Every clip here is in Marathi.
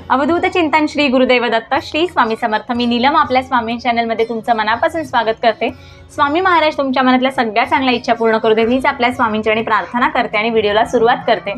अवधूत चिंतन श्री गुरुदेव दत्त श्री स्वामी समर्थ। मी नीलम आपल्या स्वामी चॅनलमध्ये तुमचं मनापासून स्वागत करते। स्वामी महाराज तुमच्या मनातल्या सगळ्या चांगल्या इच्छा पूर्ण करू देत हीच आपल्या स्वामींचरणी प्रार्थना करते आणि व्हिडिओला सुरुवात करते।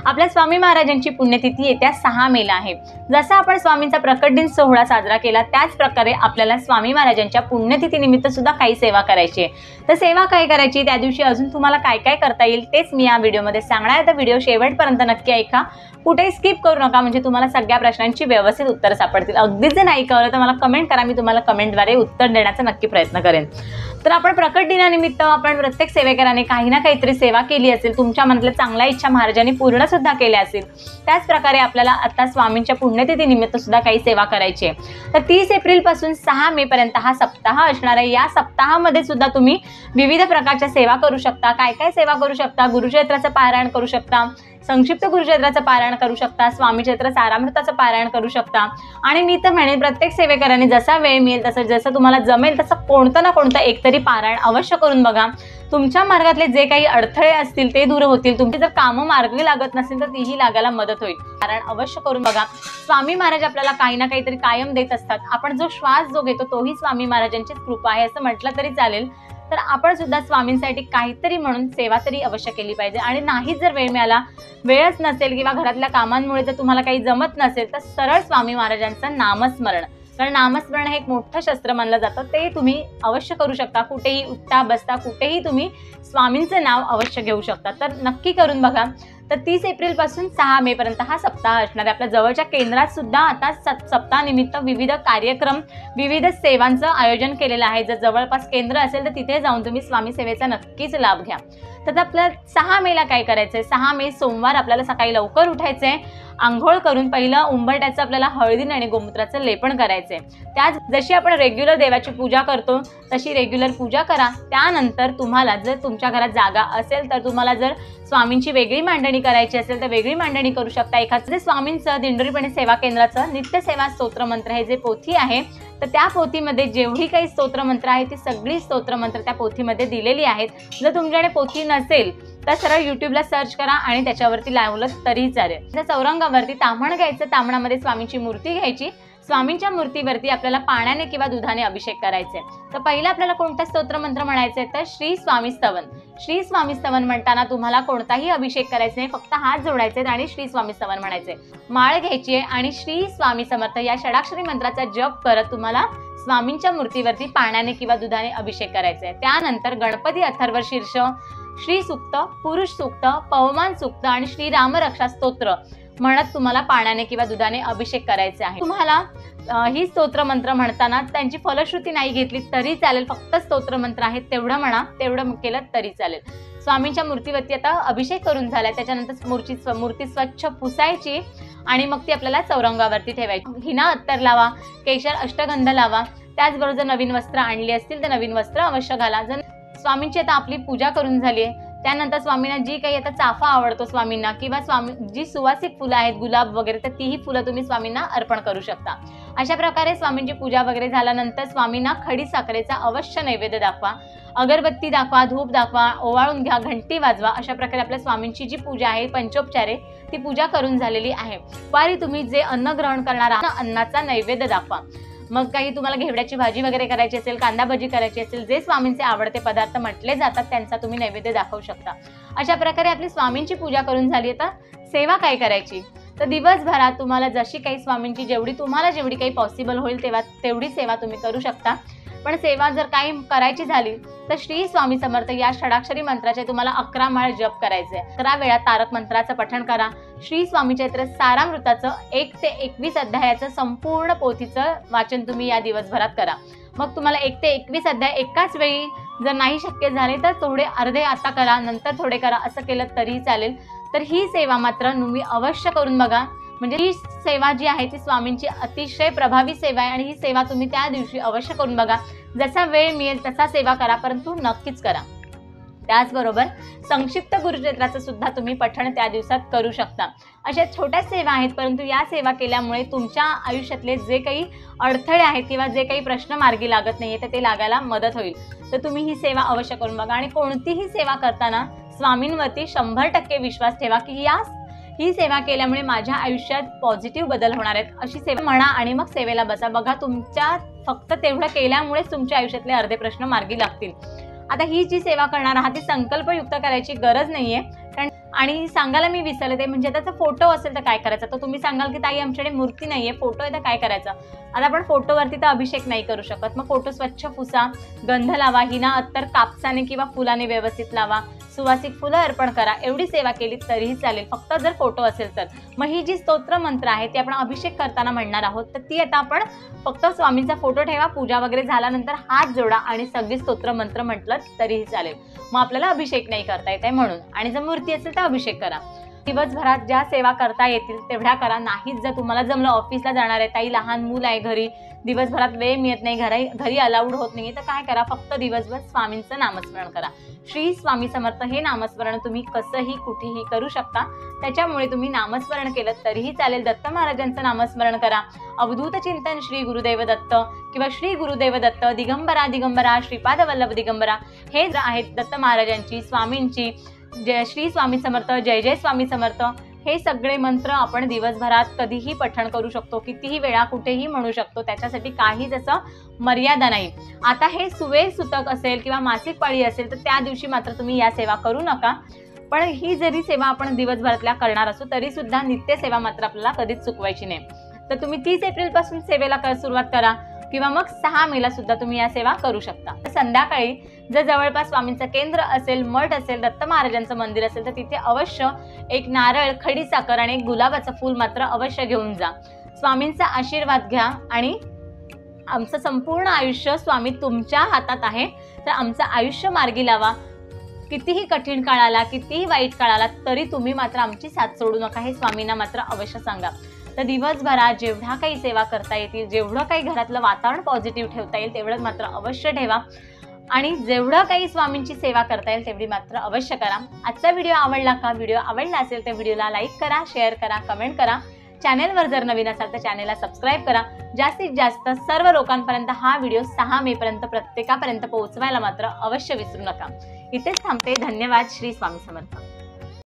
आपल्या स्वामी महाराजांची पुण्यतिथी येत्या 6 मेला आहे। जसं आपण स्वामींचा प्रकट दिन सोहळा साजरा केला त्याच प्रकारे आपल्याला स्वामी महाराजांच्या पुण्यतिथी निमित्त सुद्धा काही सेवा करायची आहे। तर सेवा काय करायची त्या दिवशी अजून तुम्हाला काय काय करता येईल तेच मी या व्हिडिओमध्ये सांगणार आहे। तर व्हिडिओ शेवटपर्यंत नक्की ऐका, कुठेही स्किप करू नका, म्हणजे तुम्हाला सगळ्या प्रश्नांची व्यवस्थित उत्तर सापडतील। अगदीच जर नाही कळलं तर मला कमेंट करा, मी तुम्हाला कमेंटद्वारे उत्तर देण्याचा नक्की प्रयत्न करेन। तर आपण प्रकट दिनानिमित्त आपण प्रत्येक सेवेकराने काही ना काहीतरी सेवा केली असेल, तुमच्या मनातल्या चांगल्या इच्छा महाराजांनी पूर्ण सुद्धा केल्या असतील। त्याच प्रकारे आपल्याला आता स्वामींच्या पुण्यतिथी निमित्त सुद्धा काही सेवा करायची आहे। तर 30 एप्रिल पासून 6 मे पर्यंत हा सप्ताह असणार आहे। या सप्ताहामध्ये सुद्धा तुम्ही विविध प्रकारच्या सेवा करू शकता। काय काय सेवा करू शकता? गुरुचरित्राचं पारायण करू शकता, संक्षिप्त गुरुचरित्राचं पारायण करू शकता, स्वामी चरित्र सारामृताचं पारायण करू शकता। आणि मी तर म्हणेन प्रत्येक सेवेकराने जसा वेळ मिळेल तसं जसं तुम्हाला जमेल तसं कोणतं ना कोणतं एकतरी पारायण अवश्य करून बघा। तुमच्या मार्गातले जे काही अडथळे असतील ते दूर होतील। तुमची जर कामं मार्गी लागत नसेल तर तीही लागायला मदत होईल। पारायण अवश्य करून बघा। स्वामी महाराज आपल्याला काही ना काहीतरी कायम देत असतात। आपण जो श्वास जो घेतो तोही स्वामी महाराजांचीच कृपा आहे असं म्हटलं तरी चालेल। तर आपण सुद्धा स्वामींसाठी काहीतरी म्हणून सेवा तरी अवश्य केली पाहिजे। आणि नाही जर वेळ मिळाला, वेळच नसेल किंवा घरातल्या कामांमुळे जर तुम्हाला काही जमत नसेल तर सरळ स्वामी महाराजांचं नामस्मरण, कारण नामस्मरण हे एक मोठं शस्त्र मानलं जातं, ते तुम्ही अवश्य करू शकता। कुठेही उठता बसता कुठेही तुम्ही स्वामींचं नाव अवश्य घेऊ शकता। तर नक्की करून बघा। तर 30 एप्रिल पासून 6 मे पर्यंत हा सप्ताह असणार आहे। आपल्या जवळच्या केंद्रात सुद्धा आता सप्ताहानिमित्त विविध कार्यक्रम, विविध सेवांचं आयोजन केलेलं आहे। जर जवळपास केंद्र असेल तर तिथे जाऊन तुम्ही स्वामी सेवेचा नक्कीच लाभ घ्या। तर आपल्याला 6 मेला काय करायचंय? 6 मे सोमवार आपल्याला सकाळी लवकर उठायचंय, आंघोळ करून पहिलं उंबरठ्याचं आपल्याला हळदीने आणि गोमूत्राचं लेपन करायचंय। त्याच जशी आपण रेग्युलर देवाची पूजा करतो तशी रेग्युलर पूजा करा। त्यानंतर तुम्हाला जर तुमच्या घरात जागा असेल तर तुम्हाला जर स्वामींची वेगळी मांडणी करायची असेल तर वेगळी मांडणी करू शकता। एखादं स्वामींचं दिंडोरीपणे सेवा केंद्राचं नित्यसेवा स्तोत्रमंत्र हे जे पोथी आहे तर त्या पोथीमध्ये जेवढी काही स्तोत्रमंत्र आहे ती सगळी स्तोत्रमंत्र त्या पोथीमध्ये दिलेली आहेत। जर तुमच्याकडे पोथी नसेल तर सरळ यूट्यूबला सर्च करा आणि त्याच्यावरती लावलं तरी चालेल। तर चौरंगावरती ताम्हण घ्यायचं, ताम्हणामध्ये स्वामींची मूर्ती घ्यायची, स्वामींच्या मूर्तीवरती आपल्याला पाण्याने किंवा दुधाने अभिषेक करायचे। तर पहिलं आपल्याला कोणतं स्तोत्रमंत्र म्हणायचंय तर श्री स्वामी स्तवन। श्री स्वामी स्तवन म्हणताना तुम्हाला कोणताही अभिषेक करायचा नाही, फक्त हात जोडायचे आणि श्री स्वामी स्तवन म्हणायचे। माळ घ्यायची आहे आणि श्री स्वामी समर्थ या षडाक्षरी मंत्राचा जप करत तुम्हाला स्वामींच्या मूर्तीवरती पाण्याने किंवा दुधाने अभिषेक करायचा आहे। त्यानंतर गणपती अथर्वशीर्ष, श्री सूक्त, पुरुष सूक्त, पवमान सूक्त आणि श्री राम रक्षा स्तोत्र म्हणत तुम्हाला पाण्याने किंवा दुधाने अभिषेक करायचे आहे। तुम्हाला ही स्तोत्रमंत्र म्हणताना त्यांची फलश्रुती नाही घेतली तरी चालेल, फक्त स्तोत्रमंत्र आहेत तेवढं म्हणा, तेवढं केलं तरी चालेल। स्वामींच्या मूर्तीवरती आता अभिषेक करून झालाय, त्याच्यानंतर मूर्ती स्वच्छ पुसायची आणि मग ती आपल्याला चौरंगावरती ठेवायची। हिना अत्तर लावा, केशर अष्टगंध लावा, त्याचबरोबर जर नवीन वस्त्र आणली असतील तर नवीन वस्त्र अवश्य घाला। जर स्वामींची आता आपली पूजा करून झाली आहे त्यानंतर स्वामींना जी काही आता चाफा आवडतो स्वामींना किंवा स्वामी जी सुवासिक फुलं आहेत गुलाब वगैरे तर तीही फुलं तुम्ही स्वामींना अर्पण करू शकता। अशा प्रकारे स्वामींची पूजा वगैरे झाल्यानंतर स्वामींना खडी साखरेचा अवश्य नैवेद्य दाखवा, अगरबत्ती दाखवा, धूप दाखवा, ओवाळून घ्या, घंटी वाजवा। अशा प्रकारे आपल्या स्वामींची जी पूजा आहे पंचोपचारे ती पूजा करून झालेली आहे। दुपारी तुम्ही जे अन्न ग्रहण करणार आहात अन्नाचा नैवेद्य दाखवा। मग काही तुम्हाला घेवड्याची भाजी वगैरे करायची असेल, कांदा भजी करायची असेल, जे स्वामींचे आवडते पदार्थ म्हटले जातात त्यांचा तुम्ही नैवेद्य दाखवू शकता। अशा प्रकारे आपली स्वामींची पूजा करून झाली। आता सेवा काय करायची तर दिवसभरात तुम्हाला जशी काही स्वामींची तुम्हाला जेवढी काही पॉसिबल होईल तेवढी सेवा तुम्ही करू शकता। पण सेवा जर काही करायची झाली तर श्री स्वामी समर्थ या षडाक्षरी मंत्राचे तुम्हाला 11 माळ जप करायचे। 11 वेळा तारक मंत्राचं पठण करा। श्री स्वामी चरित्र सारामृताचं 1 ते 21 अध्यायाचं संपूर्ण पोथीचं वाचन तुम्ही या दिवसभरात करा। मग तुम्हाला 1 ते 21 अध्याय एकाच वेळी जर नाही शक्य झाले तर थोडे अर्धे आता करा, नंतर थोडे करा, असं केलं तरी चालेल। तर ही सेवा मात्र तुम्ही अवश्य करून बघा, म्हणजे ही सेवा जी आहे ती स्वामींची अतिशय प्रभावी सेवा आहे आणि ही सेवा तुम्ही त्या दिवशी अवश्य करून बघा। जसा वेळ मिळेल तसा सेवा करा, परंतु नक्कीच करा। त्याचबरोबर संक्षिप्त गुरुचरित्राचं सुद्धा तुम्ही पठण त्या दिवसात करू शकता। अशा छोट्या सेवा आहेत, परंतु या सेवा केल्यामुळे तुमच्या आयुष्यातले जे काही अडथळे आहेत किंवा जे काही प्रश्न मार्गी लागत नाहीये तर ते लागायला मदत होईल। तर तुम्ही ही सेवा अवश्य करून बघा आणि कोणतीही सेवा करताना स्वामींवरती 100% विश्वास ठेवा की ही सेवा केल्यामुळे माझ्या आयुष्यात पॉझिटिव्ह बदल होणार आहेत, अशी सेवा म्हणा आणि मग सेवेला बसा. बघा, तुमच्या फक्त तेवढं केल्यामुळेच तुमच्या आयुष्यातले अर्धे प्रश्न मार्गी लागतील. आता ही जी सेवा करणार आहात ती संकल्पयुक्त करायची गरज नाहीये. कारण आणि सांगायला मी विसरले ते म्हणजे त्याचा फोटो असेल तर काय करायचं. तर तुम्ही सांगाल की ताई आमच्याकडे मूर्ती नाहीये, फोटो आहे तर काय करायचं. आता आपण फोटोवरती तर अभिषेक नाही करू शकत. मग फोटो स्वच्छ पुसा, गंध लावा, हिना अत्तर कापसाने किंवा फुलाने व्यवस्थित लावा, सुवासिक फुलं अर्पण करा. एवढी सेवा केली तरीही चालेल, फक्त जर फोटो असेल तर. मग ही जी स्तोत्र मंत्र आहे ती आपण अभिषेक करताना म्हणणार आहोत. तर ती आता आपण फक्त स्वामींचा फोटो ठेवा, पूजा वगैरे झाल्यानंतर हात जोडा आणि सगळी स्तोत्र मंत्र म्हटलं तरीही चालेल. मग आपल्याला अभिषेक नाही करता येत आहे म्हणून. आणि जर मूर्ती असेल तर अभिषेक करा. दिवसभरात ज्या सेवा करता येतील तेवढ्या करा. नाहीच जर तुम्हाला जमलं, ऑफिसला जाणार आहे ताई, लहान मूल आहे घरी, दिवसभरात वेळ मिळत नाही, घरी अलाउड होत नाही, तर काय करा, फक्त दिवसभर स्वामींचं नामस्मरण करा. श्री स्वामी समर्थ हे नामस्मरण तुम्ही कसंही कुठेही करू शकता. त्याच्यामुळे तुम्ही नामस्मरण केलं तरीही चालेल. दत्त महाराजांचं नामस्मरण करा. अवधूत चिंतन श्री गुरुदेव दत्त किंवा श्री गुरुदेव दत्त, दिगंबरा दिगंबरा, श्रीपाद वल्लभ दिगंबरा हे आहेत दत्त महाराजांची, स्वामींची. जय श्री स्वामी समर्थ, जय जय स्वामी समर्थ हे सगळे मंत्र आपण दिवसभरात कधीही पठण करू शकतो, कितीही वेळा कुठेही म्हणू शकतो. त्याच्यासाठी काहीच असं मर्यादा नाही. आता हे सुवे सुतक असेल किंवा मासिक पाळी असेल तर त्या दिवशी मात्र तुम्ही या सेवा करू नका. पण ही जरी सेवा आपण दिवसभरातल्या करणार असू तरी सुद्धा नित्य सेवा मात्र आपल्याला कधीच चुकवायची नाही. तर तुम्ही 30 एप्रिलपासून सेवेला सुरुवात करा किंवा मग 6 मेला सुद्धा तुम्ही या सेवा करू शकता. संध्याकाळी जर जवळपास स्वामींचं केंद्र असेल, मठ असेल, दत्त महाराजांचं मंदिर असेल तर तिथे अवश्य एक नारळ, खडी साखर आणि एक गुलाबाचं फूल मात्र अवश्य घेऊन जा. स्वामींचा आशीर्वाद घ्या आणि आमचं संपूर्ण आयुष्य स्वामी तुमच्या हातात आहे, तर आमचं आयुष्य मार्गी लावा. कितीही कठीण काळ आला, कितीही वाईट काळ आला तरी तुम्ही मात्र आमची साथ सोडू नका, हे स्वामींना मात्र अवश्य सांगा. तर दिवसभरात जेवढा काही सेवा करता येतील, जेवढं काही घरातलं वातावरण पॉझिटिव्ह ठेवता येईल तेवढं मात्र अवश्य ठेवा. आणि जेवढं काही स्वामींची सेवा करता येईल तेवढी मात्र अवश्य करा. आजचा व्हिडिओ आवडला का? व्हिडिओ आवडला असेल तर व्हिडिओला लाईक करा, शेअर करा, कमेंट करा. चॅनेलवर जर नवीन असाल तर चॅनेलला सबस्क्राईब करा. जास्तीत जास्त सर्व लोकांपर्यंत हा व्हिडिओ 6 मे पर्यंत प्रत्येकापर्यंत पोहोचवायला मात्र अवश्य विसरू नका. इथेच थांबते. धन्यवाद. श्री स्वामी समर्थ.